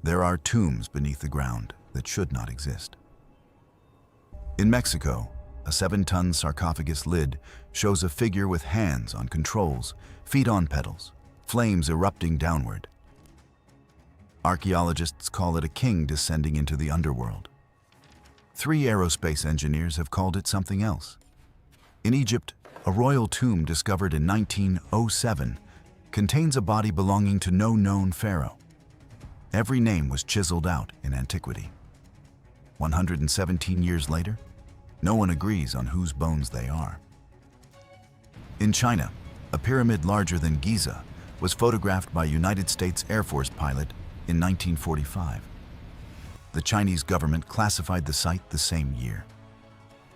There are tombs beneath the ground that should not exist. In Mexico, a 7-ton sarcophagus lid shows a figure with hands on controls, feet on pedals, flames erupting downward. Archaeologists call it a king descending into the underworld. 3 aerospace engineers have called it something else. In Egypt, a royal tomb discovered in 1907 contains a body belonging to no known pharaoh. Every name was chiseled out in antiquity. 117 years later, no one agrees on whose bones they are. In China, a pyramid larger than Giza was photographed by a United States Air Force pilot in 1945. The Chinese government classified the site the same year.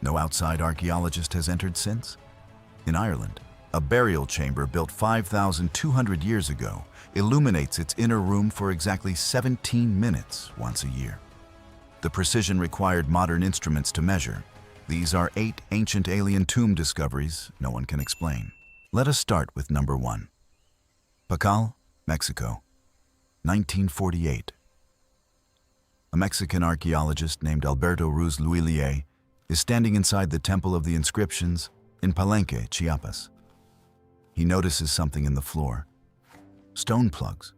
No outside archaeologist has entered since. In Ireland, a burial chamber built 5,200 years ago illuminates its inner room for exactly 17 minutes once a year. The precision required modern instruments to measure. These are 8 ancient alien tomb discoveries no one can explain. Let us start with number 1. Pakal, Mexico, 1948. A Mexican archaeologist named Alberto Ruz Luillier is standing inside the Temple of the Inscriptions in Palenque, Chiapas. He notices something in the floor. Stone plugs.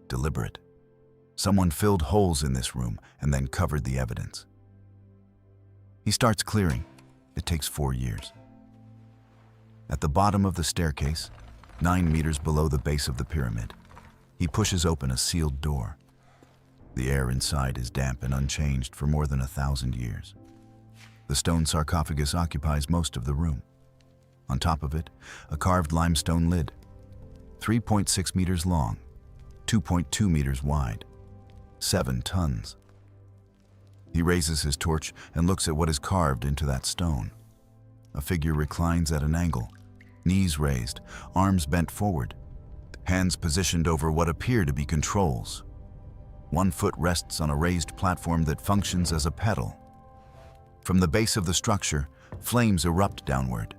Deliberate. Someone filled holes in this room and then covered the evidence. He starts clearing. It takes 4 years. At the bottom of the staircase, 9 meters below the base of the pyramid, he pushes open a sealed door. The air inside is damp and unchanged for more than 1,000 years. The stone sarcophagus occupies most of the room. On top of it, a carved limestone lid, 3.6 meters long, 2.2 meters wide, 7 tons. He raises his torch and looks at what is carved into that stone. A figure reclines at an angle, knees raised, arms bent forward, hands positioned over what appear to be controls. One foot rests on a raised platform that functions as a pedal. From the base of the structure, flames erupt downward.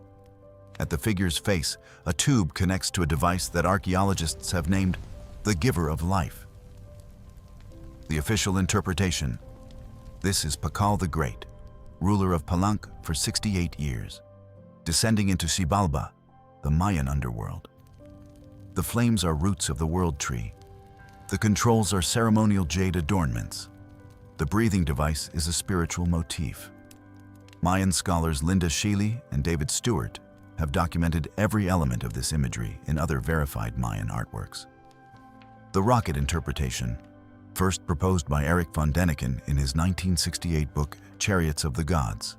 At the figure's face, a tube connects to a device that archaeologists have named the Giver of Life. The official interpretation: this is Pakal the Great, ruler of Palenque for 68 years, descending into Xibalba, the Mayan underworld. The flames are roots of the world tree. The controls are ceremonial jade adornments. The breathing device is a spiritual motif. Mayan scholars Linda Sheely and David Stewart have documented every element of this imagery in other verified Mayan artworks. The rocket interpretation, first proposed by Erich von Däniken in his 1968 book Chariots of the Gods,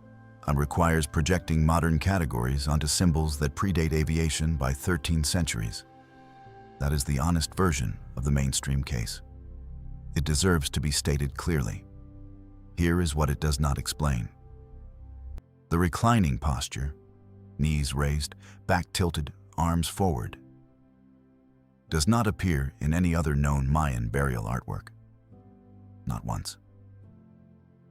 requires projecting modern categories onto symbols that predate aviation by 13 centuries. That is the honest version of the mainstream case. It deserves to be stated clearly. Here is what it does not explain. The reclining posture, knees raised, back tilted, arms forward, does not appear in any other known Mayan burial artwork. Not once.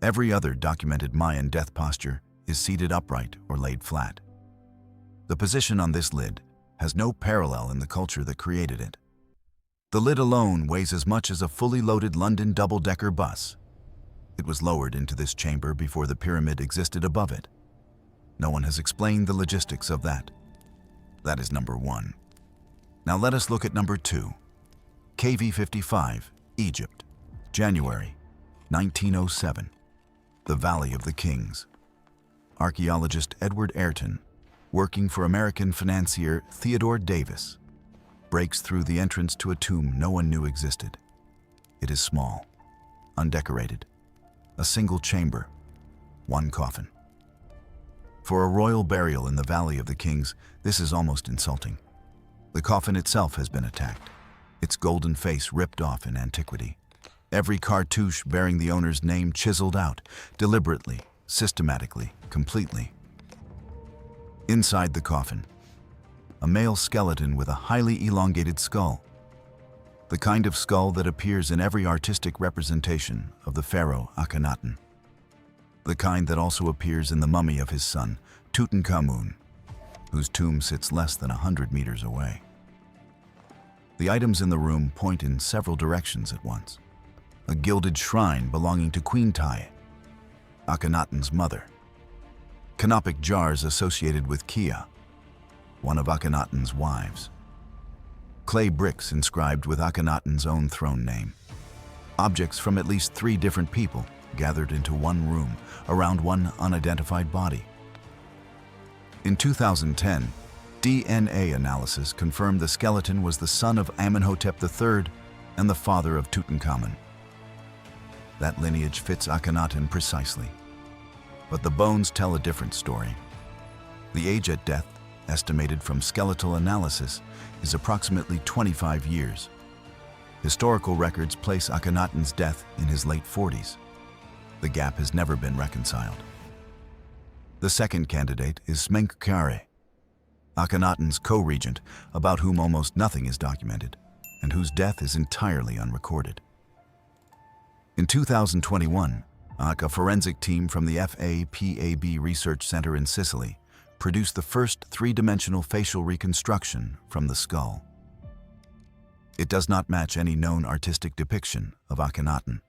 Every other documented Mayan death posture is seated upright or laid flat. The position on this lid has no parallel in the culture that created it. The lid alone weighs as much as a fully loaded London double-decker bus. It was lowered into this chamber before the pyramid existed above it. No one has explained the logistics of that. That is number 1. Now let us look at number 2. KV-55, Egypt, January 1907. The Valley of the Kings. Archaeologist Edward Ayrton, working for American financier Theodore Davis, breaks through the entrance to a tomb no one knew existed. It is small, undecorated, a single chamber, 1 coffin. For a royal burial in the Valley of the Kings, this is almost insulting. The coffin itself has been attacked, its golden face ripped off in antiquity. Every cartouche bearing the owner's name chiseled out, deliberately, systematically, completely. Inside the coffin, a male skeleton with a highly elongated skull, the kind of skull that appears in every artistic representation of the pharaoh Akhenaten, the kind that also appears in the mummy of his son, Tutankhamun, whose tomb sits less than 100 meters away. The items in the room point in several directions at once. a gilded shrine belonging to Queen Tai, Akhenaten's mother. Canopic jars associated with Kia, one of Akhenaten's wives. Clay bricks inscribed with Akhenaten's own throne name. Objects from at least 3 different people gathered into one room around one unidentified body. In 2010, DNA analysis confirmed the skeleton was the son of Amenhotep III and the father of Tutankhamun. That lineage fits Akhenaten precisely. But the bones tell a different story. The age at death, estimated from skeletal analysis, is approximately 25 years. Historical records place Akhenaten's death in his late 40s. The gap has never been reconciled. The second candidate is Smenkhkare, Akhenaten's co-regent, about whom almost nothing is documented, and whose death is entirely unrecorded. In 2021, a forensic team from the FAPAB Research Center in Sicily produced the first 3-dimensional facial reconstruction from the skull. It does not match any known artistic depiction of Akhenaten.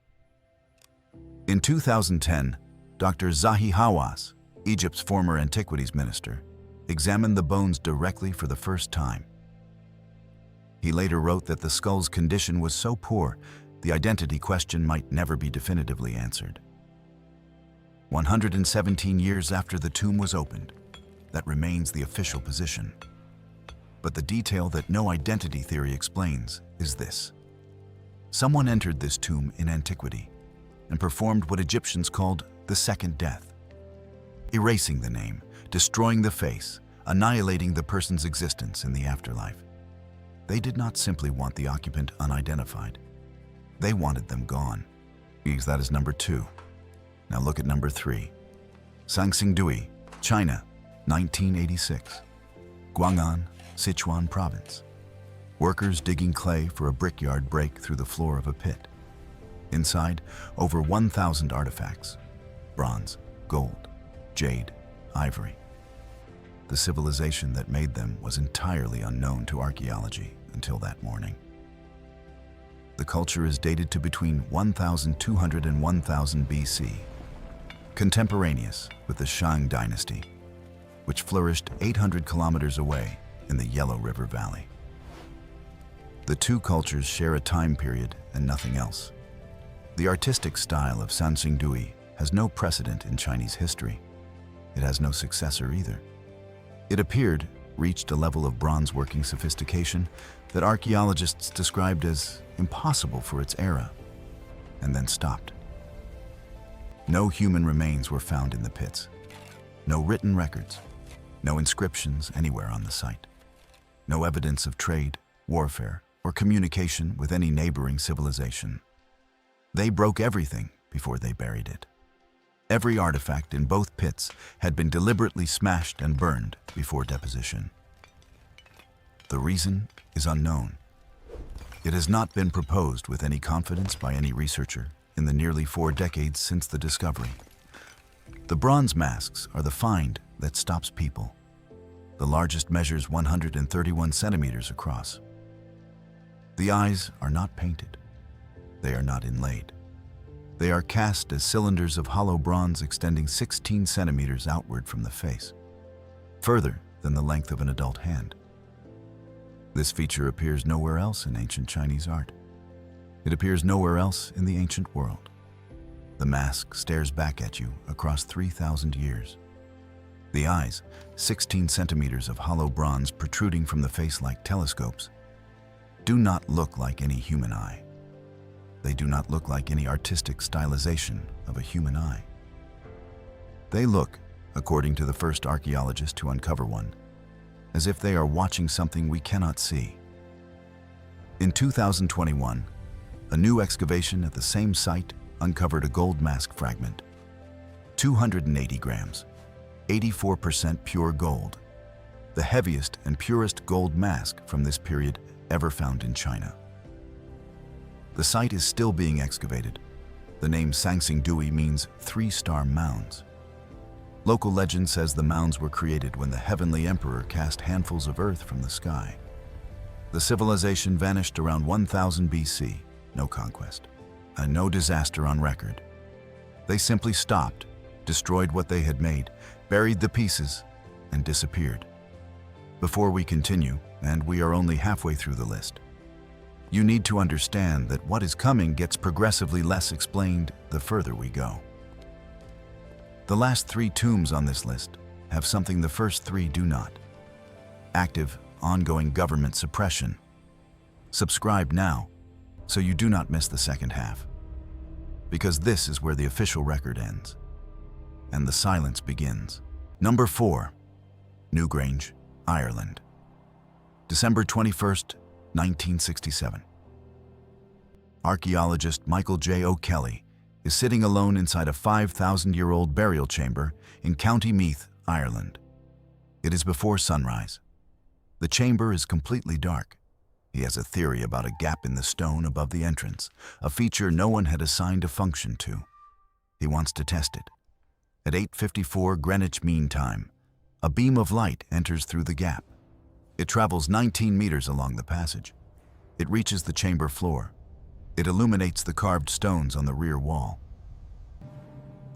In 2010, Dr. Zahi Hawass, Egypt's former antiquities minister, examined the bones directly for the first time. He later wrote that the skull's condition was so poor, the identity question might never be definitively answered. 117 years after the tomb was opened, that remains the official position. But the detail that no identity theory explains is this. Someone entered this tomb in antiquity and performed what Egyptians called the second death, erasing the name, destroying the face, annihilating the person's existence in the afterlife. They did not simply want the occupant unidentified. They wanted them gone. That is number 2. Now look at number 3. Sanxingdui, China, 1986. Guang'an, Sichuan Province. Workers digging clay for a brickyard break through the floor of a pit. Inside, over 1,000 artifacts: bronze, gold, jade, ivory. The civilization that made them was entirely unknown to archaeology until that morning. The culture is dated to between 1,200 and 1,000 BC, contemporaneous with the Shang dynasty, which flourished 800 kilometers away in the Yellow River Valley. The two cultures share a time period and nothing else. The artistic style of Sanxingdui has no precedent in Chinese history. It has no successor either. It reached a level of bronze-working sophistication that archaeologists described as impossible for its era, and then stopped. No human remains were found in the pits. No written records. No inscriptions anywhere on the site. No evidence of trade, warfare, or communication with any neighboring civilization. They broke everything before they buried it. Every artifact in both pits had been deliberately smashed and burned before deposition. The reason is unknown. It has not been proposed with any confidence by any researcher in the nearly 4 decades since the discovery. The bronze masks are the find that stops people. The largest measures 131 centimeters across. The eyes are not painted. They are not inlaid. They are cast as cylinders of hollow bronze extending 16 centimeters outward from the face, further than the length of an adult hand. This feature appears nowhere else in ancient Chinese art. It appears nowhere else in the ancient world. The mask stares back at you across 3,000 years. The eyes, 16 centimeters of hollow bronze protruding from the face like telescopes, do not look like any human eye. They do not look like any artistic stylization of a human eye. They look, according to the first archaeologist to uncover one, as if they are watching something we cannot see. In 2021, a new excavation at the same site uncovered a gold mask fragment. 280 grams, 84% pure gold, the heaviest and purest gold mask from this period ever found in China. The site is still being excavated. The name Sanxingdui means 3-star mounds. Local legend says the mounds were created when the heavenly emperor cast handfuls of earth from the sky. The civilization vanished around 1000 BC, no conquest. and no disaster on record. They simply stopped, destroyed what they had made, buried the pieces, and disappeared. Before we continue, and we are only halfway through the list, you need to understand that what is coming gets progressively less explained the further we go. The last 3 tombs on this list have something the first 3 do not: active, ongoing government suppression. Subscribe now so you do not miss the second half, because this is where the official record ends and the silence begins. Number 4. Newgrange, Ireland. December 21st, 1967. Archaeologist Michael J. O'Kelly is sitting alone inside a 5,000-year-old burial chamber in County Meath, Ireland. It is before sunrise. The chamber is completely dark. He has a theory about a gap in the stone above the entrance, a feature no one had assigned a function to. He wants to test it. At 8:54 Greenwich Mean Time, a beam of light enters through the gap. It travels 19 meters along the passage. It reaches the chamber floor. It illuminates the carved stones on the rear wall.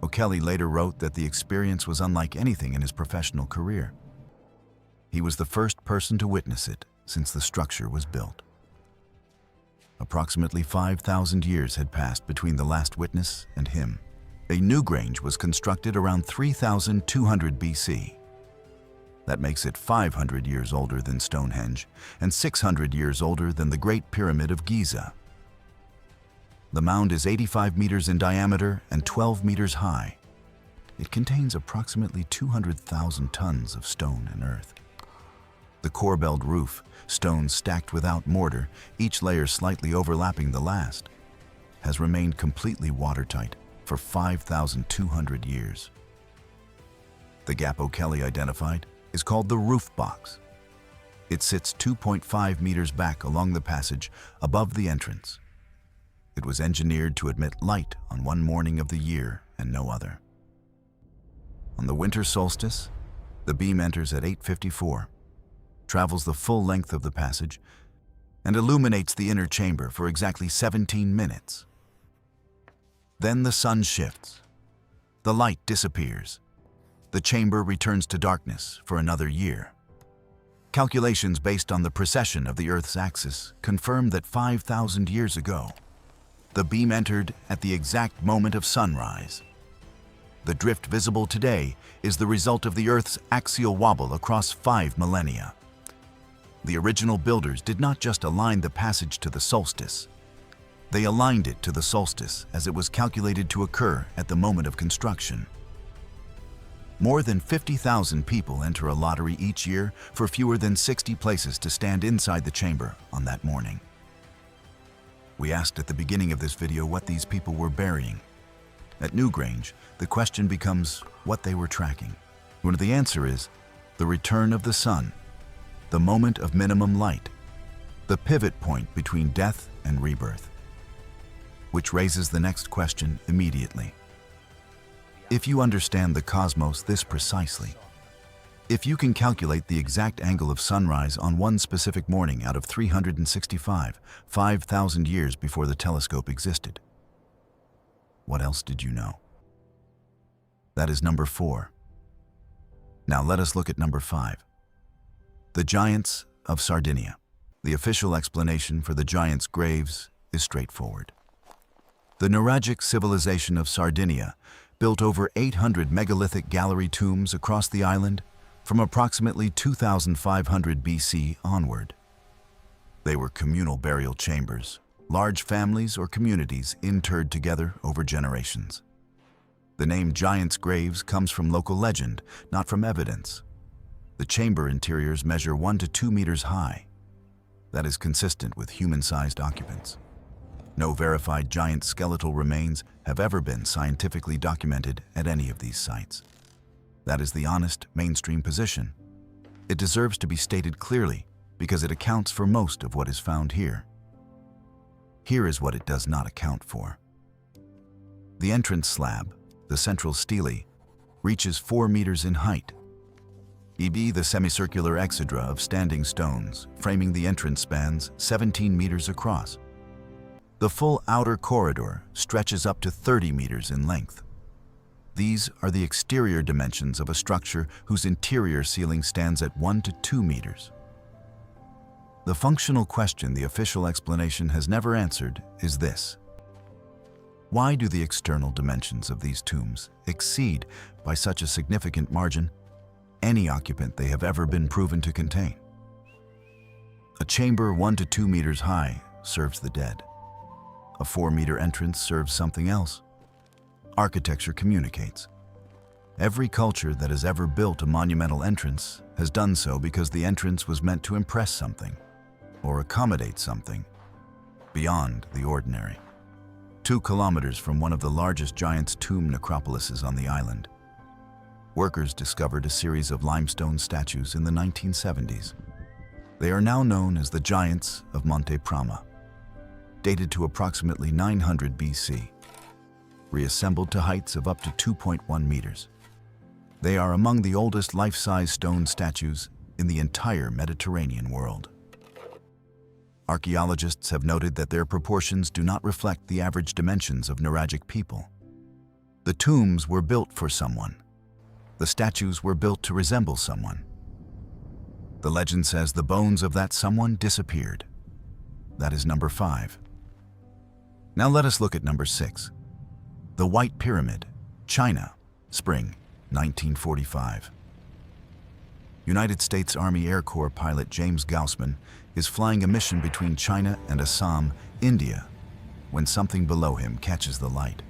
O'Kelly later wrote that the experience was unlike anything in his professional career. He was the first person to witness it since the structure was built. Approximately 5,000 years had passed between the last witness and him. A Newgrange was constructed around 3,200 BC. That makes it 500 years older than Stonehenge and 600 years older than the Great Pyramid of Giza. The mound is 85 meters in diameter and 12 meters high. It contains approximately 200,000 tons of stone and earth. The corbelled roof, stones stacked without mortar, each layer slightly overlapping the last, has remained completely watertight for 5,200 years. The gap O'Kelly identified is called the roof box. It sits 2.5 meters back along the passage above the entrance. It was engineered to admit light on one morning of the year and no other. On the winter solstice, the beam enters at 8:54, travels the full length of the passage, and illuminates the inner chamber for exactly 17 minutes. Then the sun shifts. The light disappears. The chamber returns to darkness for another year. Calculations based on the precession of the Earth's axis confirm that 5,000 years ago, the beam entered at the exact moment of sunrise. The drift visible today is the result of the Earth's axial wobble across 5 millennia. The original builders did not just align the passage to the solstice. They aligned it to the solstice as it was calculated to occur at the moment of construction. More than 50,000 people enter a lottery each year for fewer than 60 places to stand inside the chamber on that morning. We asked at the beginning of this video what these people were burying. At Newgrange, the question becomes what they were tracking. When the answer is the return of the sun, the moment of minimum light, the pivot point between death and rebirth. Which raises the next question immediately. If you understand the cosmos this precisely, if you can calculate the exact angle of sunrise on one specific morning out of 365, 5,000 years before the telescope existed, what else did you know? That is number 4. Now let us look at number 5. The giants of Sardinia. The official explanation for the giants' graves is straightforward. The Newgrange civilization of Sardinia built over 800 megalithic gallery tombs across the island from approximately 2,500 BC onward. They were communal burial chambers, large families or communities interred together over generations. The name Giants' Graves comes from local legend, not from evidence. The chamber interiors measure 1 to 2 meters high. That is consistent with human-sized occupants. No verified giant skeletal remains have ever been scientifically documented at any of these sites. That is the honest, mainstream position. It deserves to be stated clearly because it accounts for most of what is found here. Here is what it does not account for. The entrance slab, the central stele, reaches 4 meters in height. E.b. the semicircular exedra of standing stones framing the entrance spans 17 meters across. The full outer corridor stretches up to 30 meters in length. These are the exterior dimensions of a structure whose interior ceiling stands at 1 to 2 meters. The functional question the official explanation has never answered is this: why do the external dimensions of these tombs exceed, by such a significant margin, any occupant they have ever been proven to contain? A chamber 1 to 2 meters high serves the dead. A 4-meter entrance serves something else. Architecture communicates. Every culture that has ever built a monumental entrance has done so because the entrance was meant to impress something or accommodate something beyond the ordinary. 2 kilometers from one of the largest giant's tomb necropolises on the island, workers discovered a series of limestone statues in the 1970s. They are now known as the Giants of Monte Prama, dated to approximately 900 BC, reassembled to heights of up to 2.1 meters. They are among the oldest life-size stone statues in the entire Mediterranean world. Archaeologists have noted that their proportions do not reflect the average dimensions of Newgrange people. The tombs were built for someone. The statues were built to resemble someone. The legend says the bones of that someone disappeared. That is number 5. Now let us look at number 6. The White Pyramid, China, spring 1945. United States Army Air Corps pilot James Gaussman is flying a mission between China and Assam, India, when something below him catches the light.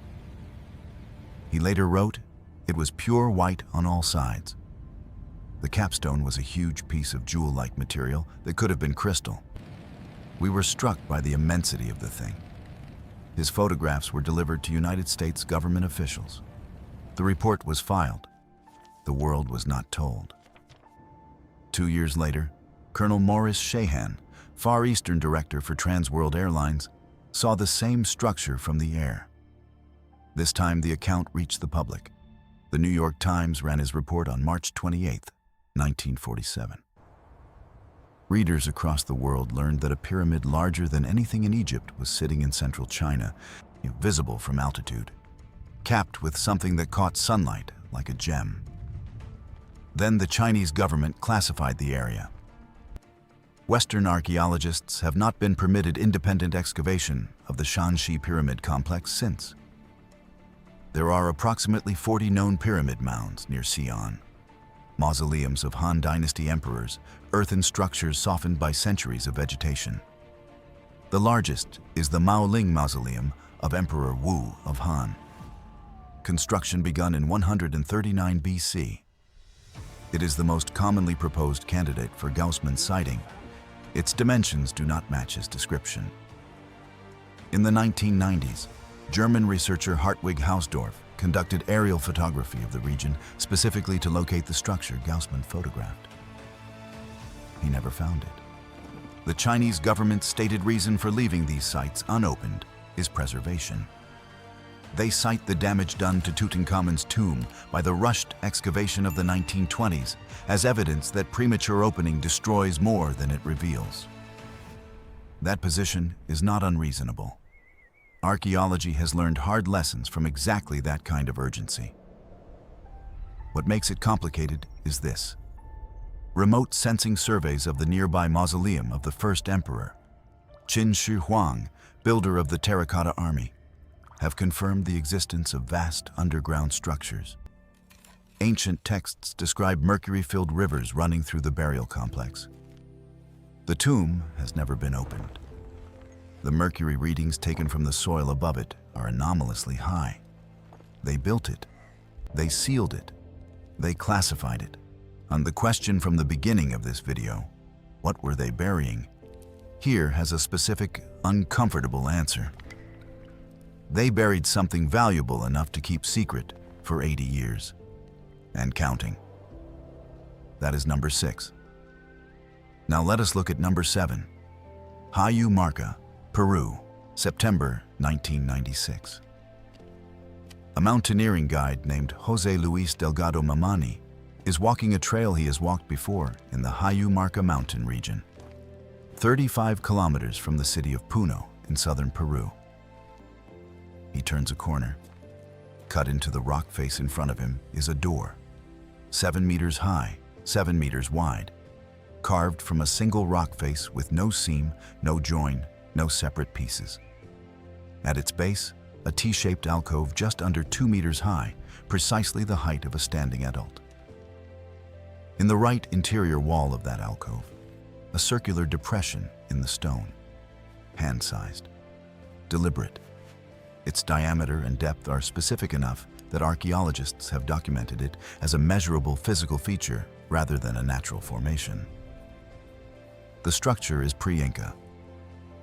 He later wrote, "It was pure white on all sides." The capstone was a huge piece of jewel-like material that could have been crystal. We were struck by the immensity of the thing. His photographs were delivered to United States government officials. The report was filed. The world was not told. 2 years later, Colonel Maurice Shahan, Far Eastern Director for Trans World Airlines, saw the same structure from the air. This time the account reached the public. The New York Times ran his report on March 28, 1947. Readers across the world learned that a pyramid larger than anything in Egypt was sitting in central China, visible from altitude, capped with something that caught sunlight like a gem. Then the Chinese government classified the area. Western archaeologists have not been permitted independent excavation of the Shanxi Pyramid complex since. There are approximately 40 known pyramid mounds near Xi'an, mausoleums of Han Dynasty emperors, earthen structures softened by centuries of vegetation. The largest is the Maoling Mausoleum of Emperor Wu of Han. Construction begun in 139 BC. It is the most commonly proposed candidate for Gaussman's sighting. Its dimensions do not match his description. In the 1990s, German researcher Hartwig Hausdorff conducted aerial photography of the region specifically to locate the structure Gaussman photographed. He never found it. The Chinese government's stated reason for leaving these sites unopened is preservation. They cite the damage done to Tutankhamun's tomb by the rushed excavation of the 1920s as evidence that premature opening destroys more than it reveals. That position is not unreasonable. Archaeology has learned hard lessons from exactly that kind of urgency. What makes it complicated is this: remote sensing surveys of the nearby mausoleum of the first emperor, Qin Shi Huang, builder of the Terracotta Army, have confirmed the existence of vast underground structures. Ancient texts describe mercury-filled rivers running through the burial complex. The tomb has never been opened. The mercury readings taken from the soil above it are anomalously high. They built it. They sealed it. They classified it. On the question from the beginning of this video, what were they burying? Here has a specific, uncomfortable answer. They buried something valuable enough to keep secret for 80 years. And counting. That is number 6. Now let us look at number 7. Hayu Marca, Peru, September 1996. A mountaineering guide named Jose Luis Delgado Mamani is walking a trail he has walked before in the Hayu Marca mountain region, 35 kilometers from the city of Puno in southern Peru. He turns a corner. Cut into the rock face in front of him is a door, 7 meters high, 7 meters wide, carved from a single rock face with no seam, no join, no separate pieces. At its base, a T-shaped alcove just under 2 meters high, precisely the height of a standing adult. In the right interior wall of that alcove, a circular depression in the stone, hand-sized, deliberate. Its diameter and depth are specific enough that archaeologists have documented it as a measurable physical feature rather than a natural formation. The structure is pre-Inca.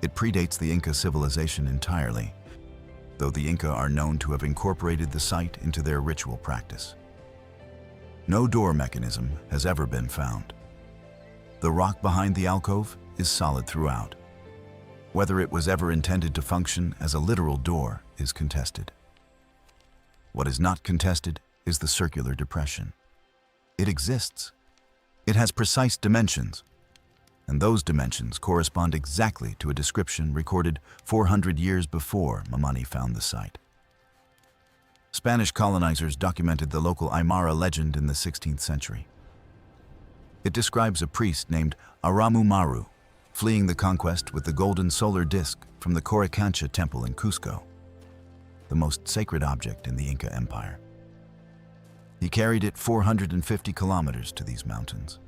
It predates the Inca civilization entirely, though the Inca are known to have incorporated the site into their ritual practice. No door mechanism has ever been found. The rock behind the alcove is solid throughout. Whether it was ever intended to function as a literal door is contested. What is not contested is the circular depression. It exists. It has precise dimensions, and those dimensions correspond exactly to a description recorded 400 years before Mamani found the site. Spanish colonizers documented the local Aymara legend in the 16th century. It describes a priest named Aramu Maru fleeing the conquest with the golden solar disk from the Coricancha temple in Cusco, the most sacred object in the Inca Empire. He carried it 450 kilometers to these mountains.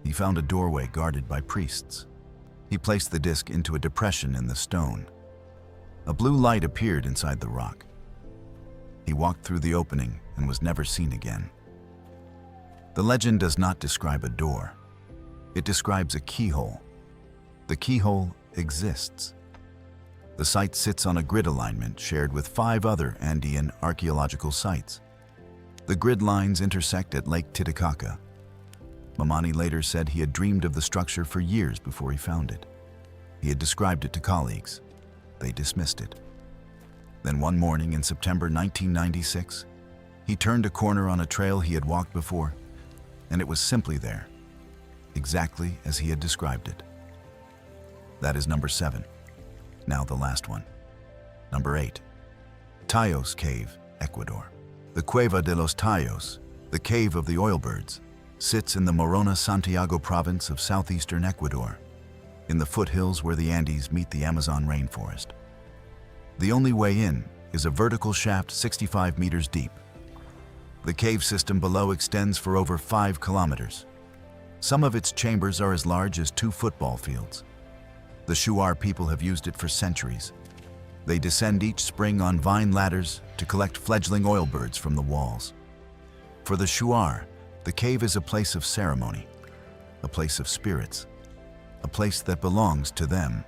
He found a doorway guarded by priests. He placed the disk into a depression in the stone. A blue light appeared inside the rock. He walked through the opening and was never seen again. The legend does not describe a door. It describes a keyhole. The keyhole exists. The site sits on a grid alignment shared with 5 other Andean archaeological sites. The grid lines intersect at Lake Titicaca. Mamani later said he had dreamed of the structure for years before he found it. He had described it to colleagues. They dismissed it. Then one morning in September 1996, he turned a corner on a trail he had walked before, and it was simply there, exactly as he had described it. That is number 7. Now the last one. Number 8. Tallos Cave, Ecuador. The Cueva de los Tallos, the Cave of the Oilbirds, sits in the Morona Santiago province of southeastern Ecuador, in the foothills where the Andes meet the Amazon rainforest. The only way in is a vertical shaft 65 meters deep. The cave system below extends for over 5 kilometers. Some of its chambers are as large as 2 football fields. The Shuar people have used it for centuries. They descend each spring on vine ladders to collect fledgling oil birds from the walls. For the Shuar, the cave is a place of ceremony, a place of spirits, a place that belongs to them.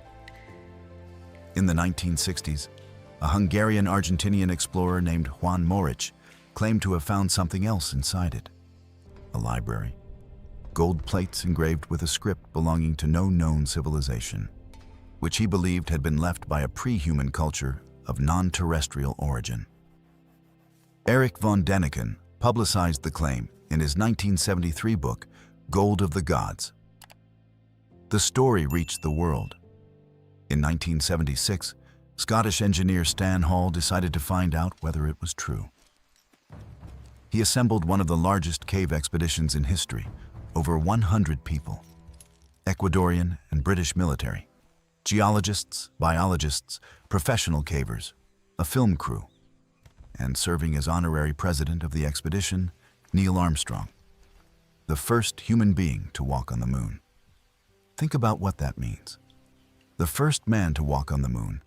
In the 1960s, a Hungarian-Argentinian explorer named Juan Morich claimed to have found something else inside it. A library. Gold plates engraved with a script belonging to no known civilization, which he believed had been left by a pre-human culture of non-terrestrial origin. Erich von Däniken publicized the claim in his 1973 book, Gold of the Gods. The story reached the world. In 1976, Scottish engineer Stan Hall decided to find out whether it was true. He assembled one of the largest cave expeditions in history, over 100 people, Ecuadorian and British military, geologists, biologists, professional cavers, a film crew, and serving as honorary president of the expedition, Neil Armstrong, the first human being to walk on the moon. Think about what that means. The first man to walk on the moon,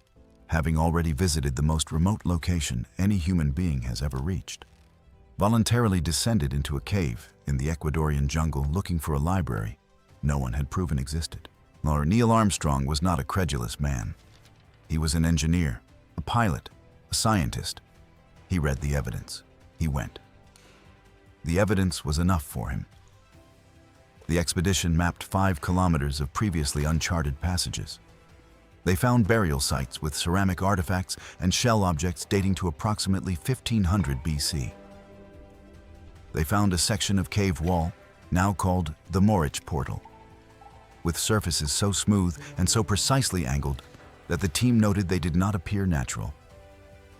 having already visited the most remote location any human being has ever reached, voluntarily descended into a cave in the Ecuadorian jungle looking for a library no one had proven existed. Neil Armstrong was not a credulous man. He was an engineer, a pilot, a scientist. He read the evidence. He went. The evidence was enough for him. The expedition mapped 5 kilometers of previously uncharted passages. They found burial sites with ceramic artifacts and shell objects dating to approximately 1500 BC. They found a section of cave wall, now called the Morich Portal, with surfaces so smooth and so precisely angled that the team noted they did not appear natural.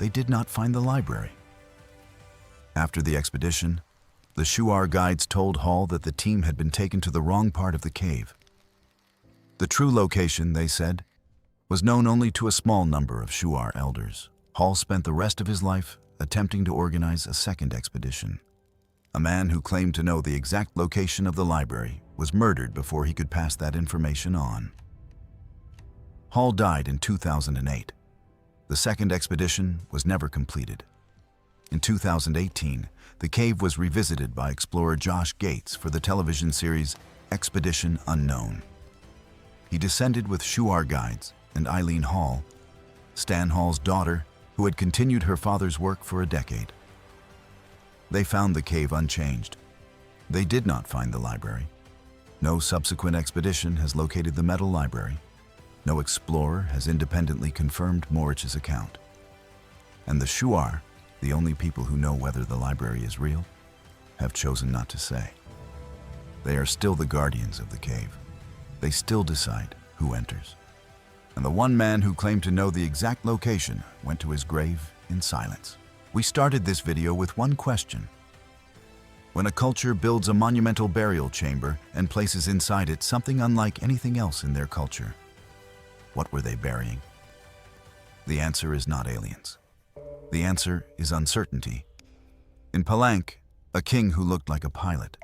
they did not find the library. After the expedition, the Shuar guides told Hall that the team had been taken to the wrong part of the cave. The true location, they said, was known only to a small number of Shuar elders. Hall spent the rest of his life attempting to organize a second expedition. A man who claimed to know the exact location of the library was murdered before he could pass that information on. Hall died in 2008. The second expedition was never completed. In 2018, the cave was revisited by explorer Josh Gates for the television series Expedition Unknown. He descended with Shuar guides and Eileen Hall, Stan Hall's daughter, who had continued her father's work for a decade. They found the cave unchanged. They did not find the library. No subsequent expedition has located the metal library. No explorer has independently confirmed Morich's account. And the Shuar, the only people who know whether the library is real, have chosen not to say. They are still the guardians of the cave. They still decide who enters. And the one man who claimed to know the exact location went to his grave in silence. We started this video with one question. When a culture builds a monumental burial chamber and places inside it something unlike anything else in their culture, what were they burying? The answer is not aliens. The answer is uncertainty. In Palanque, a king who looked like a pilot.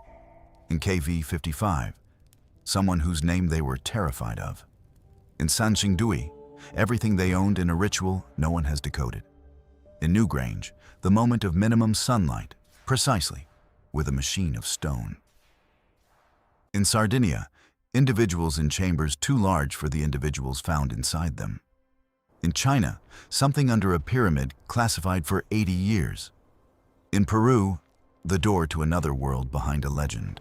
In KV-55, someone whose name they were terrified of. In Sanxingdui, everything they owned in a ritual no one has decoded. In Newgrange, the moment of minimum sunlight, precisely, with a machine of stone. In Sardinia, individuals in chambers too large for the individuals found inside them. In China, something under a pyramid classified for 80 years. In Peru, the door to another world behind a legend.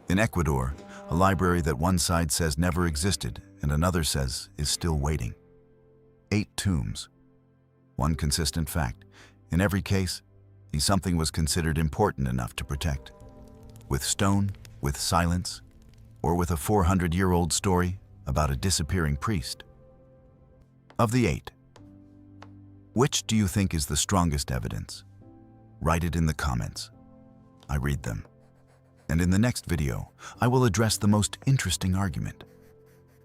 In Ecuador, a library that one side says never existed and another says is still waiting. 8 tombs. One consistent fact. In every case, the something was considered important enough to protect. With stone, with silence, or with a 400-year-old story about a disappearing priest. Of the 8, which do you think is the strongest evidence? Write it in the comments. I read them. And in the next video, I will address the most interesting argument.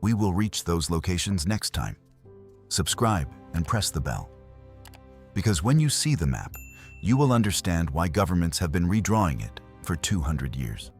We will reach those locations next time. Subscribe and press the bell. Because when you see the map, you will understand why governments have been redrawing it for 200 years.